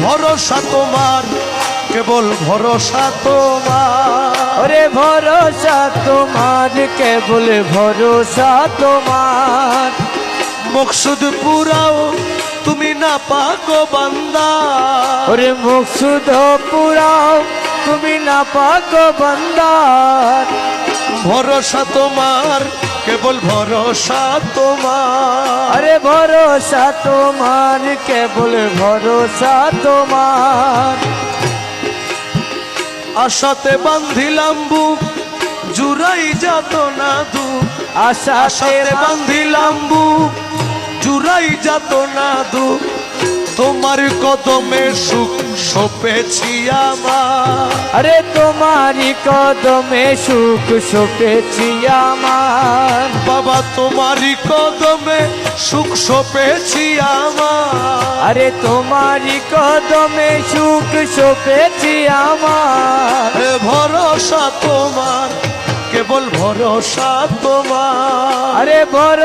ভরসা তোমার, কেবল ভরসা তোমার। ওরে ভরসা তোমার, কেবল ভরসা তোমার। মকসুদ পুরাও তুমি না পাকো বান্দা। ওরে মকসুদ পুরাও তুমি না পাকো বান্দা। ভরসা তোমার, কেবল ভরসা তোমার। আরে ভরসা তোমার, কেবল ভরসা তোমার। আশাতে বান্ধিলাম বুক, জুড়াই যাত না দুঃখ। আশাতে বান্ধিলাম বুক, জুড়াই যাত না দুঃখ। তোমার কদমে সুখ সপেছি আমার। আরে তোমারই কদমে সুখ সপেছি আমার। বাবা তোমারই কদমে সুখ সপেছি আমার। আরে তোমারই কদমে সুখ সপেছি আমার। ভরসা তোমার, কেবল ভরসা তোমার। আরে বড়